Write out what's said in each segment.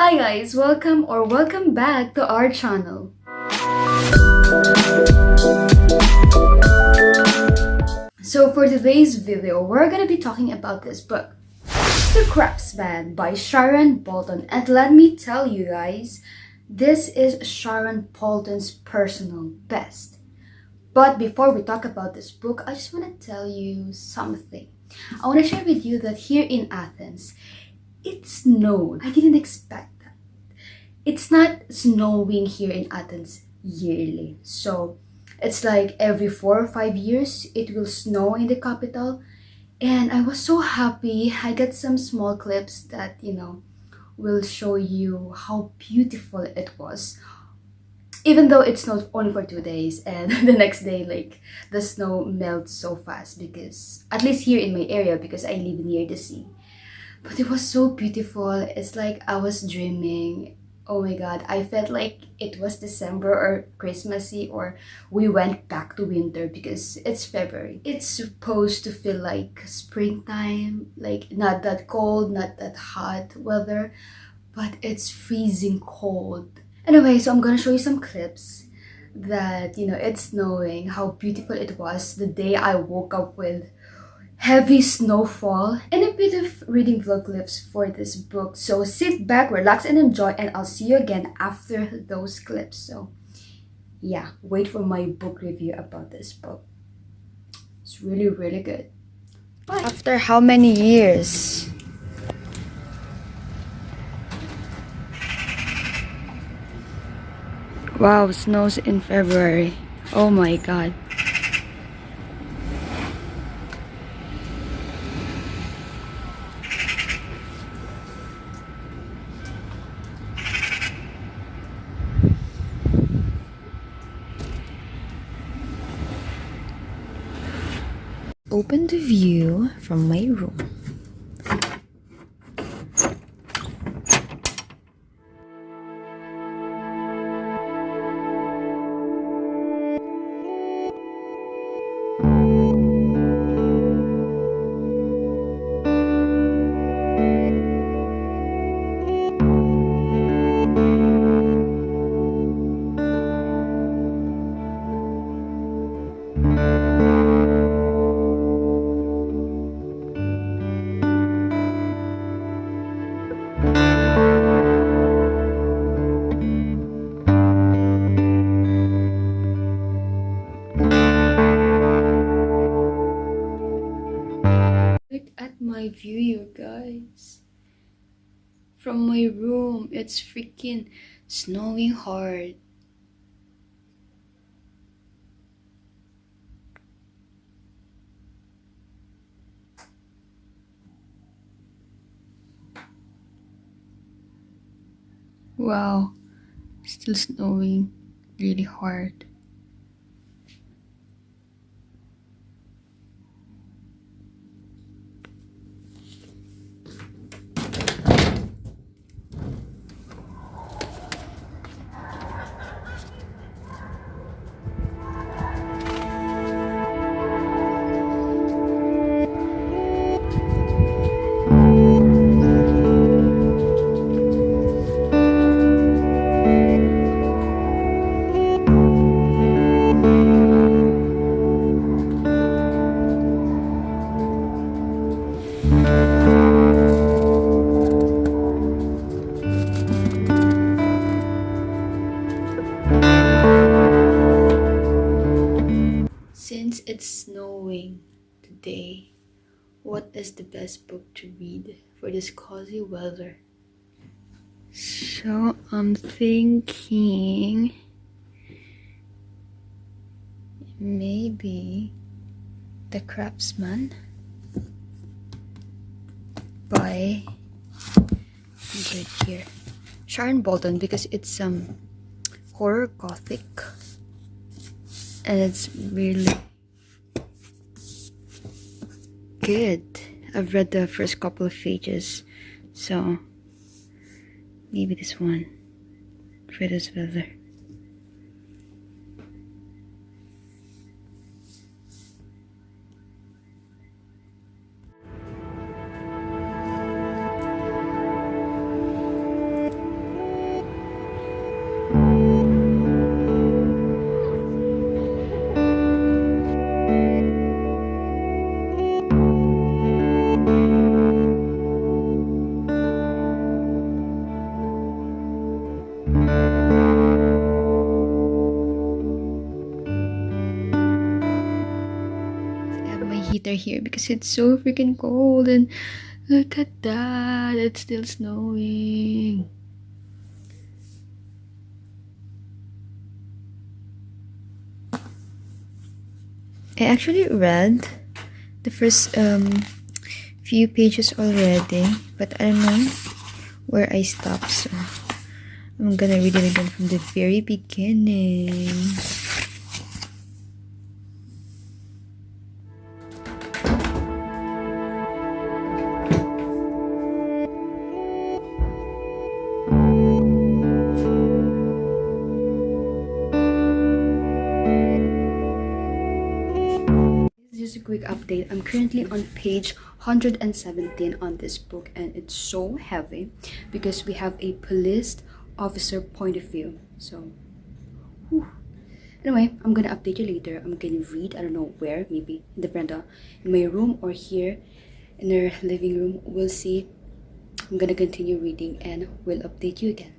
Hi guys, welcome back to our channel. So for today's video, we're gonna be talking about this book, The Craftsman by Sharon Bolton. And let me tell you guys, this is Sharon Bolton's personal best. But before we talk about this book, I just want to tell you something. I want to share with you that here in Athens, it snowed. I didn't expect that. It's not snowing here in Athens yearly. So it's like every 4 or 5 years it will snow in the capital. And I was so happy. I got some small clips that, will show you how beautiful it was. Even though it snowed only for 2 days and the next day, like, the snow melts so fast because, at least here in my area, because I live near the sea. But it was so beautiful. It's like I was dreaming. Oh my god, I felt like it was December or Christmassy, or we went back to winter because it's February. It's supposed to feel like springtime, like not that cold, not that hot weather, but it's freezing cold. Anyway, so I'm gonna show you some clips that, it's snowing, how beautiful it was the day I woke up with heavy snowfall, and a bit of reading vlog clips for this book. So sit back, relax, and enjoy, and I'll see you again after those clips. So yeah, wait for my book review about this book. It's really, really good. Bye. After how many years? Wow, snows in February. Oh my god. Open the view from my room. Look at my view, you guys. From my room, it's freaking snowing hard. Wow, still snowing really hard. Since it's snowing today, what is the best book to read for this cozy weather? So I'm thinking maybe The Craftsman by here Sharon Bolton, because it's horror gothic. And it's really good. I've read the first couple of pages, so maybe this one for this weather. are here because it's so freaking cold. And look at that, it's still snowing. I actually read the first few pages already, but I don't know where I stopped, so I'm gonna read it again from the very beginning. Just a quick update. I'm currently on page 117 on this book, and it's so heavy because we have a police officer point of view. So whew. Anyway, I'm gonna update you later. I'm gonna read, I don't know where, maybe in the veranda, in my room, or here in our living room. We'll see. I'm gonna continue reading and we'll update you again.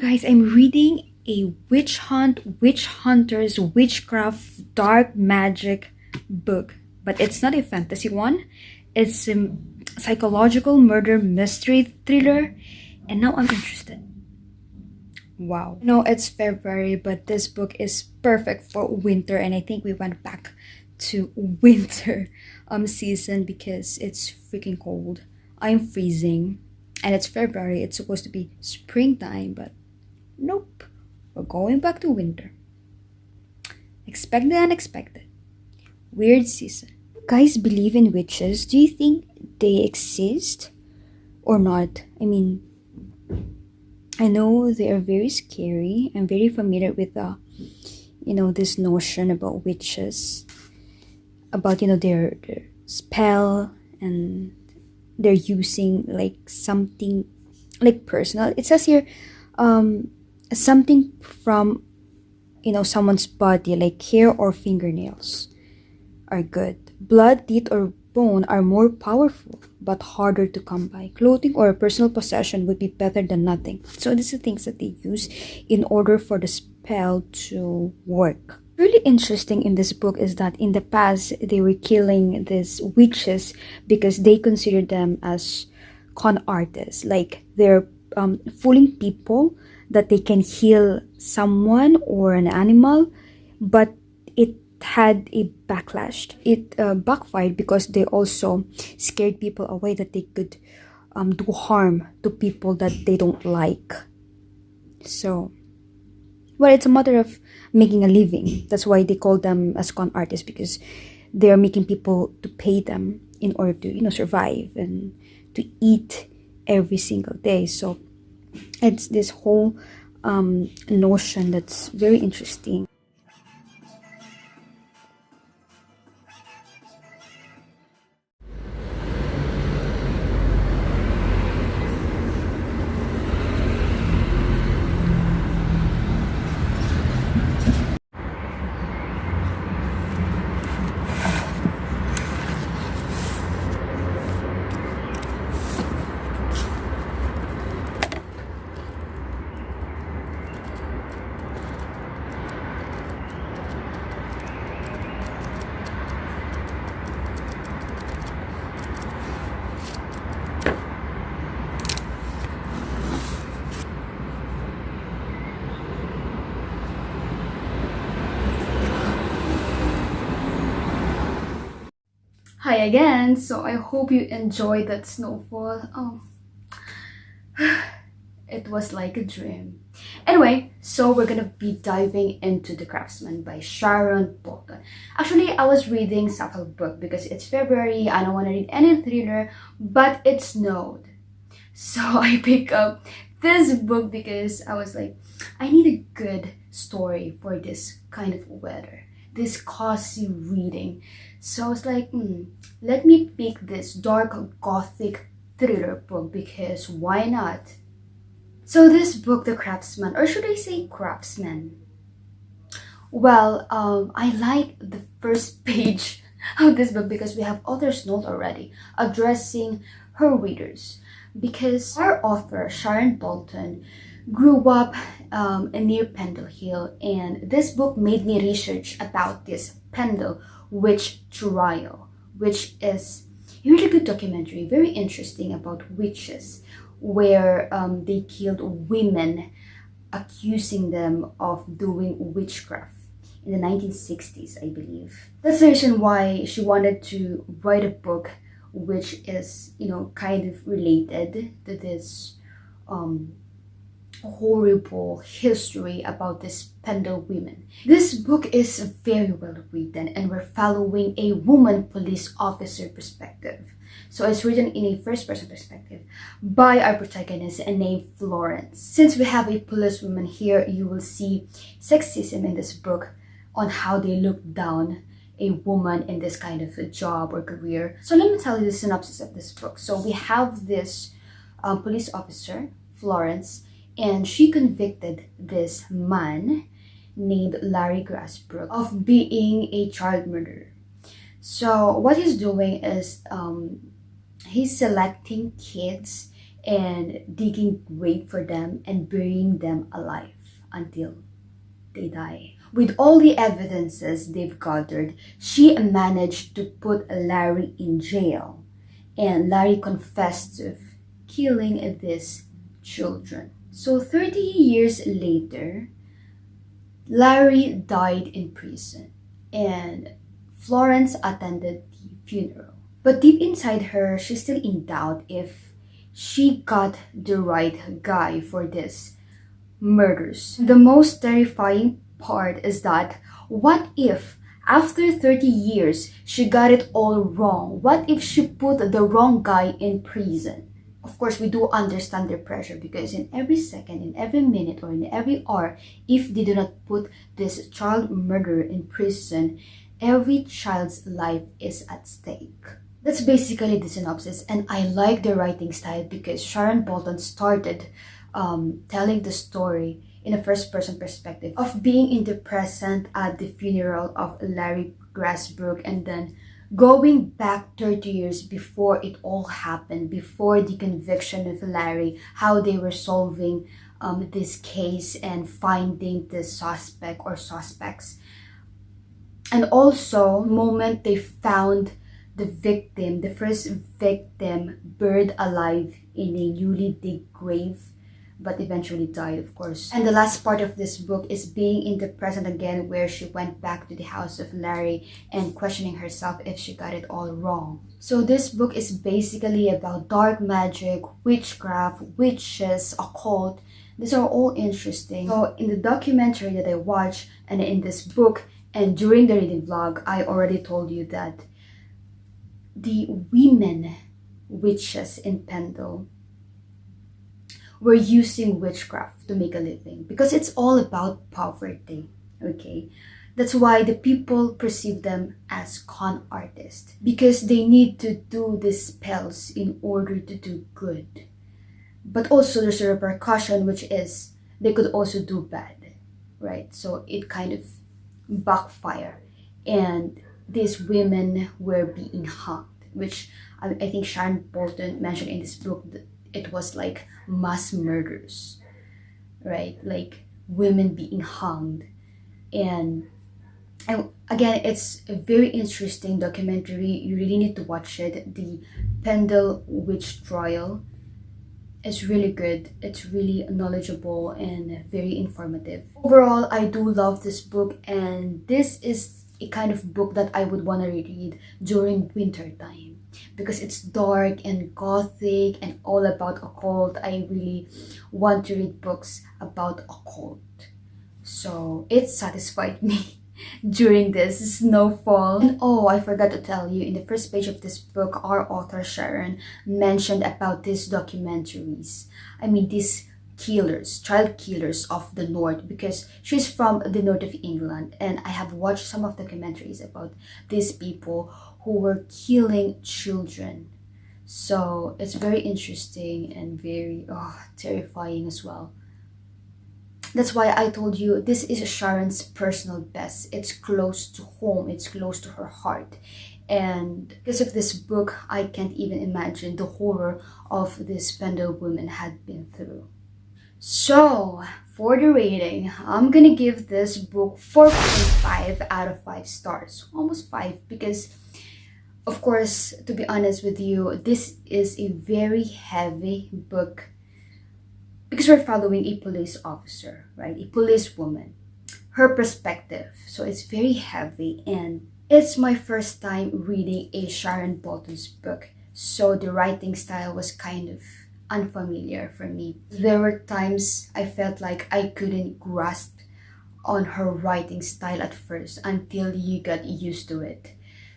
Guys, I'm reading a witch hunters, witchcraft, dark magic book, but it's not a fantasy one. It's a psychological murder mystery thriller, and now I'm interested. Wow. No, it's February, but this book is perfect for winter, and I think we went back to winter season because it's freaking cold. I'm freezing, and it's February. It's supposed to be springtime, but nope, we're going back to winter. Expect the unexpected. Weird season. Guys, believe in witches? Do you think they exist or not? I mean, I know they are very scary. I'm very familiar with this notion about witches, about their spell, and they're using like something like personal. It says here something from someone's body, like hair or fingernails, are good. Blood, teeth, or bone are more powerful but harder to come by. Clothing or a personal possession would be better than nothing. So these are things that they use in order for the spell to work. Really interesting in this book is that in the past they were killing these witches because they considered them as con artists, like they're fooling people that they can heal someone or an animal, but it had a backlash. It backfired because they also scared people away that they could do harm to people that they don't like. So, well, it's a matter of making a living. That's why they call them as con artists, because they're making people to pay them in order to survive and to eat every single day. So it's this whole notion that's very interesting. Hi again. So I hope you enjoyed that snowfall. Oh, It was like a dream. Anyway, so we're gonna be diving into The Craftsman by Sharon Bolton. Actually, I was reading self-help book because it's February. I don't want to read any thriller, but it snowed. So I picked up this book because I was like, I need a good story for this kind of weather, this cozy reading. So I was like, let me pick this dark gothic thriller book because why not? So this book, The Craftsman, or should I say Craftsman? Well, I like the first page of this book because we have author's note already addressing her readers. Because our author, Sharon Bolton, grew up near Pendle Hill, and this book made me research about this Pendle witch trial, which is a really good documentary, very interesting about witches, where they killed women, accusing them of doing witchcraft in the 1960s, I believe. That's the reason why she wanted to write a book which is, kind of related to this horrible history about this Pendle women. This book is very well written, and we're following a woman police officer perspective. So it's written in a first-person perspective by our protagonist named Florence. Since we have a policewoman here, you will see sexism in this book on how they look down a woman in this kind of a job or career. So let me tell you the synopsis of this book. So we have this police officer, Florence, and she convicted this man named Larry Grassbrook of being a child murderer. So what he's doing is he's selecting kids and digging grave for them and burying them alive until they die. With all the evidences they've gathered, she managed to put Larry in jail, and Larry confessed to killing these children. So 30 years later, Larry died in prison, and Florence attended the funeral. But deep inside her, she's still in doubt if she got the right guy for this murders. The most terrifying part is that what if after 30 years she got it all wrong? What if she put the wrong guy in prison? Of course, we do understand their pressure because in every second, in every minute, or in every hour, if they do not put this child murderer in prison, every child's life is at stake. That's basically the synopsis, and I like the writing style because Sharon Bolton started telling the story in a first-person perspective of being in the present at the funeral of Larry Grassbrook, and then going back 30 years before it all happened, before the conviction of Larry, how they were solving this case and finding the suspect or suspects. And also, the moment they found the victim, the first victim, buried alive in a newly digged grave, but eventually died, of course. And the last part of this book is being in the present again, where she went back to the house of Larry and questioning herself if she got it all wrong. So this book is basically about dark magic, witchcraft, witches, occult. These are all interesting. So in the documentary that I watched and in this book and during the reading vlog, I already told you that the women witches in Pendle were using witchcraft to make a living because it's all about poverty, okay? That's why the people perceive them as con artists, because they need to do these spells in order to do good. But also there's a repercussion, which is they could also do bad, right? So it kind of backfire, and these women were being hanged, which I think Sharon Bolton mentioned in this book that it was like mass murders, right? Like women being hanged. And again, it's a very interesting documentary. You really need to watch it. The Pendle witch trial is really good. It's really knowledgeable and very informative. Overall, I do love this book, and this is a kind of book that I would want to read during winter time, because it's dark and gothic and all about occult. I really want to read books about occult. So it satisfied me during this snowfall. And oh, I forgot to tell you, in the first page of this book, our author Sharon mentioned about these documentaries. I mean, these killers, child killers of the north, because she's from the north of England, and I have watched some of the documentaries about these people who were killing children. So it's very interesting and very terrifying as well. That's why I told you this is Sharon's personal best. It's close to home, it's close to her heart. And because of this book, I can't even imagine the horror of this Pendle woman had been through. So for the rating, I'm gonna give this book 4.5 out of 5 stars. Almost 5, because of course, to be honest with you, this is a very heavy book, because we're following a police officer, right? A police woman, her perspective. So it's very heavy, and it's my first time reading a Sharon Bolton's book. So the writing style was kind of unfamiliar for me. There were times I felt like I couldn't grasp on her writing style at first until you got used to it.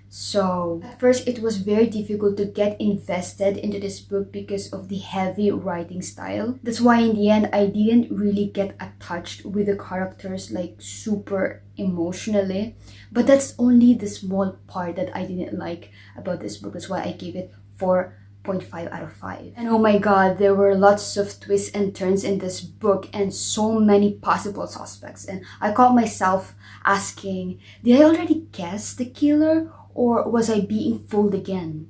So at first it was very difficult to get invested into this book because of the heavy writing style. That's why in the end I didn't really get attached with the characters like super emotionally. But that's only the small part that I didn't like about this book. That's why I gave it 4.5 out of 5. And oh my god, there were lots of twists and turns in this book and so many possible suspects. And I caught myself asking, did I already guess the killer? Or was I being fooled again?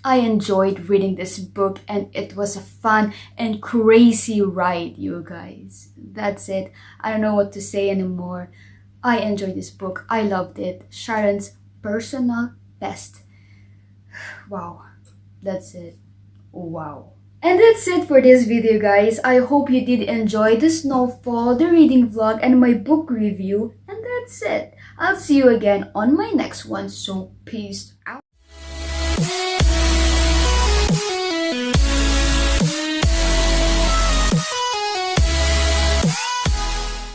I enjoyed reading this book, and it was a fun and crazy ride, you guys. That's it. I don't know what to say anymore. I enjoyed this book. I loved it. Sharon's personal best. Wow. That's it. Wow. And that's it for this video, guys. I hope you did enjoy the snowfall, the reading vlog, and my book review. And that's it. I'll see you again on my next one. So peace out.